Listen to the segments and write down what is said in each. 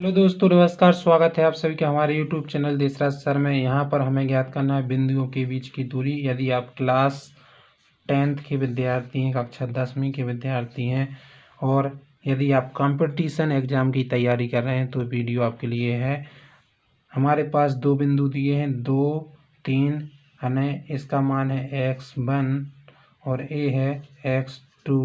Hello दोस्तों, नमस्कार। स्वागत है आप सभी का हमारे यूट्यूब चैनल देशराज सर में। यहाँ पर हमें ज्ञात करना है बिंदुओं के बीच की दूरी। यदि आप क्लास 10th के विद्यार्थी हैं, कक्षा 10वीं के विद्यार्थी हैं और यदि आप कंपटीशन एग्जाम की तैयारी कर रहे हैं तो वीडियो आपके लिए है। हमारे पास दो बिंदु दिए हैं, 2, 3 यानी इसका मान है x1 और a है x2,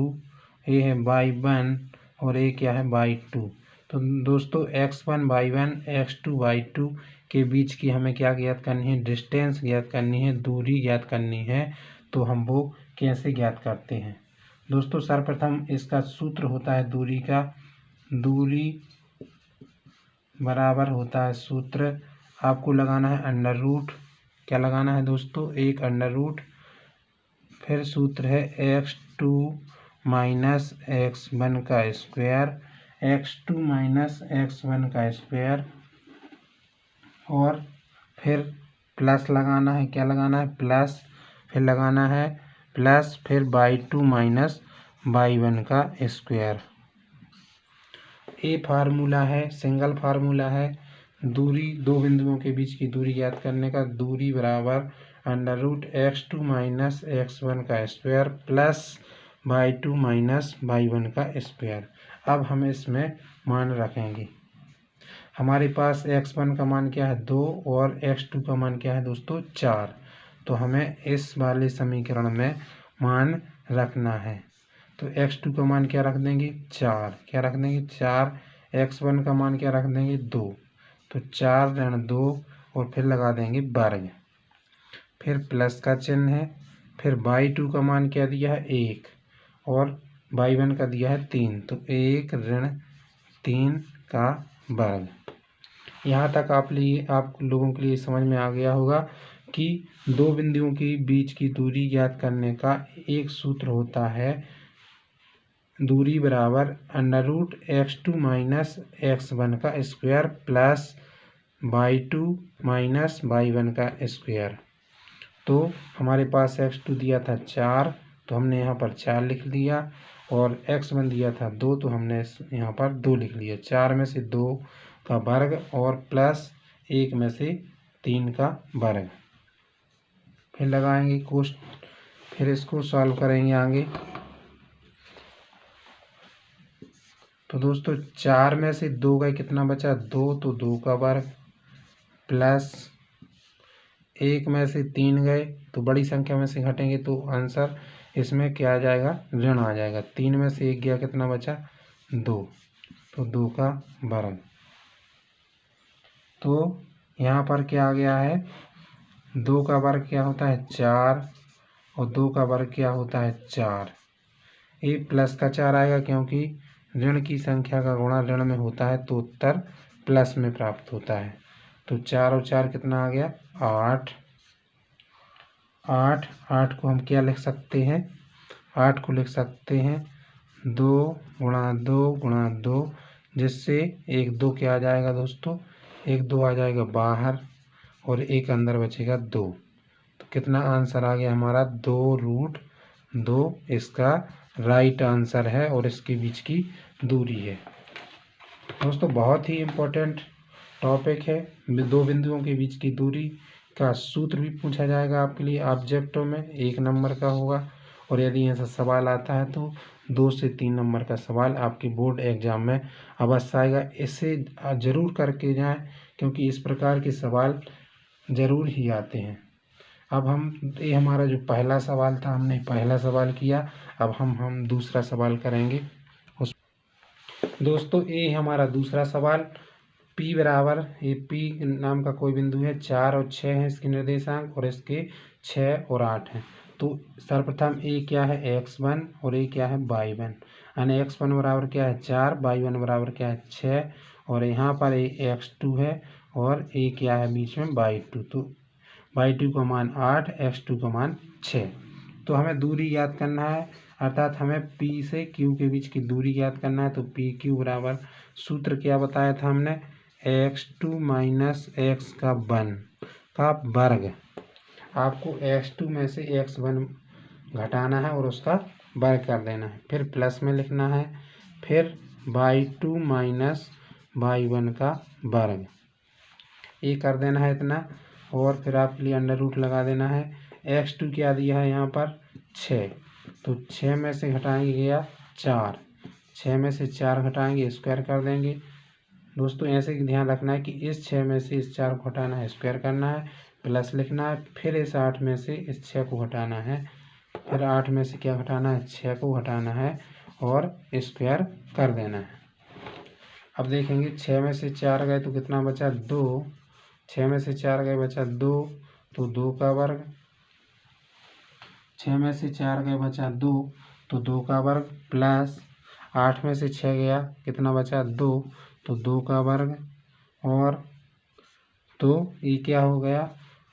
a है y1 और a क्या है y2। तो दोस्तों x1 y1 x2 y2 के बीच की हमें क्या ज्ञात करनी है? डिस्टेंस ज्ञात करनी है, दूरी ज्ञात करनी है। तो हम वो कैसे ज्ञात करते हैं दोस्तों? सर्वप्रथम इसका सूत्र होता है दूरी का। दूरी बराबर होता है सूत्र, आपको लगाना है अंडर रूट। क्या लगाना है दोस्तों? एक अंडर रूट। फिर सूत्र है x2 माइनस x1 का स्क्वायर, x2 माइनस x1 का स्क्वायर। और फिर प्लस लगाना है। क्या लगाना है? प्लस। फिर लगाना है प्लस, फिर y2 माइनस y1 का स्क्वायर। ये फार्मूला है, सिंगल फार्मूला है दूरी, दो बिंदुओं के बीच की दूरी ज्ञात करने का। दूरी बराबर under root x2 minus x1 का square plus y2 minus y1 का स्क्वायर। अब हम इसमें मान रखेंगे। हमारे पास x1 का मान क्या है? 2 और x2 का मान क्या है दोस्तों? 4। तो हमें इस वाले समीकरण में मान रखना है। तो x2 का मान क्या रख देंगे? 4। क्या रख देंगे? 4। x1 का मान क्या रख देंगे? 2। तो 4 ऋण 2 और फिर लगा देंगे वर्ग। फिर प्लस का चिन्ह है। फिर y2 का मान क्या दिया है? 1 और y1 का दिया है 3। तो 1 ऋण 3 का वर्ग। यहाँ तक आप लोगों के लिए समझ में आ गया होगा कि दो बिंदुओं के बीच की दूरी ज्ञात करने का एक सूत्र होता है। दूरी बराबर under root x2 minus x1 का square plus y2 minus y1 का स्क्वायर। तो हमारे पास x2 दिया था 4, तो हमने यहाँ पर 4 लिख दिया। और x1 दिया था 2, तो हमने यहाँ पर 2 लिख लिया। 4 में से 2 का वर्ग और प्लस 1 में से 3 का वर्ग। फिर लगाएंगे कोष्ठ, फिर इसको सॉल्व करेंगे आगे। तो दोस्तों 4 में से 2 गए, कितना बचा? 2, तो 2 का वर्ग प्लस 1 में से 3 गए, तो बड़ी संख्या में से घटेंगे तो आंसर इसमें क्या आ जाएगा? ऋण आ जाएगा। 3 में से 1 गया, कितना बचा? 2, तो 2 का वर्ग। तो यहाँ पर क्या आ गया है? 2 का वर्ग क्या होता है? 4 और 2 का वर्ग क्या होता है? 4। ये प्लस का 4 आएगा क्योंकि ऋण की संख्या का गुणा ऋण में होता है तो उत्तर प्लस में प्राप्त होता है। तो 4 और 4 कितना आ गया? 8। 8 को हम क्या लिख सकते हैं? 8 को लिख सकते हैं 2 गुणा 2 गुणा 2, जिससे 1 2 क्या आ जाएगा दोस्तों? 1 2 आ जाएगा बाहर और 1 अंदर बचेगा 2। तो कितना आंसर आ गया हमारा? 2√2 इसका राइट आंसर है और इसके बीच की दूरी है। दोस्तों बहुत ही इम्पोर्टेंट टॉपिक है। दो बिंदुओं के बीच की दूरी का सूत्र भी पूछा जाएगा आपके लिए ऑब्जेक्टों में, 1 नंबर का होगा। और यदि ऐसा सवाल आता है तो 2 से 3 नंबर का सवाल आपके बोर्ड एग्जाम में अवश्य आएगा। इसे ज़रूर करके जाएं क्योंकि इस प्रकार के सवाल ज़रूर ही आते हैं। अब ये हमारा जो पहला सवाल था, हमने पहला सवाल किया। अब हम दूसरा सवाल करेंगे। दोस्तों ये हमारा दूसरा सवाल। P बराबर, ये P नाम का कोई बिंदु है, 4 और 6 है इसके निर्देशांक और इसके 6 और 8 हैं। तो सर्वप्रथम ए क्या है? x1 और ए क्या है? y1। यानी x1 बराबर क्या है? 4, y1 बराबर क्या है? 6 और यहाँ पर ए x2 है और ए क्या है बीच में? y2। तो y2 का मान 8, x2 का मान 6। तो हमें दूरी याद करना है, अर्थात हमें P से Q के बीच की दूरी याद करना है। तो PQ बराबर, सूत्र क्या बताया था हमने? x2 माइनस x का 1 का वर्ग। आपको x2 में से x1 घटाना है और उसका वर्ग कर देना है। फिर प्लस में लिखना है। फिर y2 माइनस y1 का वर्ग। ये कर देना है इतना, और फिर आपके लिए अंडर रूट लगा देना है। x2 क्या दिया है यहाँ पर 6, तो 6 में से घटाएंगे गया 4, 6 में से 4 घटाएंगे स्क्वायर कर देंगे। दोस्तों ऐसे कि ध्यान रखना है कि इस 6 में से इस 4 को घटाना है, स्क्वायर करना है, प्लस लिखना है, फिर इस 8 में से इस 6 को घटाना है, फिर 8 में से क्या घटाना है 6 को घटाना है और स्क्वायर कर देना है। अब देखेंगे 6 में से 4 गए तो कितना बचा 2, 6 में से 4 गए बचा 2, तो 2 का वर्ग, 6 में से 4 गए बचा 2, तो 2 का वर्ग, प्लस 8 में से 6 गया कितना बचा 2, तो 2 का वर्ग, और तो ये क्या हो गया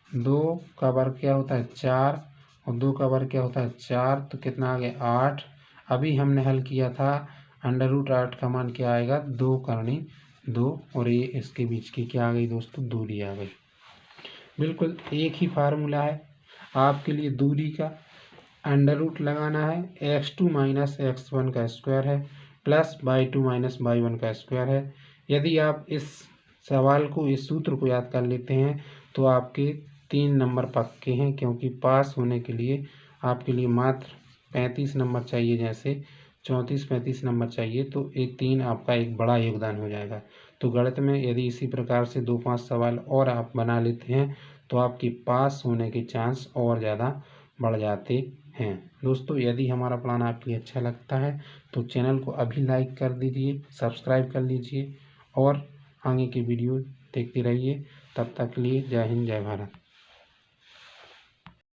2 का वर्ग क्या होता है 4, और 2 का वर्ग क्या होता है 4, तो कितना आ गया 8। अभी हमने हल किया था अंडर रूट 8 का मान क्या आएगा 2 करनी 2, और ये इसके बीच की क्या आ गई दोस्तों दूरी आ गई। बिल्कुल एक ही फार्मूला है आपके लिए दूरी का। अंडर रूट लगाना है x2 माइनस x1 का स्क्वायर है, प्लस y2 माइनस y1 का स्क्वायर है। यदि आप इस सवाल को, इस सूत्र को याद कर लेते हैं तो आपके 3 नंबर पक्के हैं, क्योंकि पास होने के लिए आपके लिए मात्र 35 नंबर चाहिए, जैसे 34-35 नंबर चाहिए, तो एक 3 आपका एक बड़ा योगदान हो जाएगा। तो गणित में यदि इसी प्रकार से 2-5 सवाल और आप बना लेते हैं तो आपके पास होने के चांस और ज़्यादा बढ़ जाते हैं। दोस्तों यदि हमारा प्लान आपके लिए अच्छा लगता है तो चैनल को अभी लाइक कर दीजिए, सब्सक्राइब कर लीजिए और आगे की वीडियो देखते रहिए। तब तक के लिए जय हिंद, जय भारत।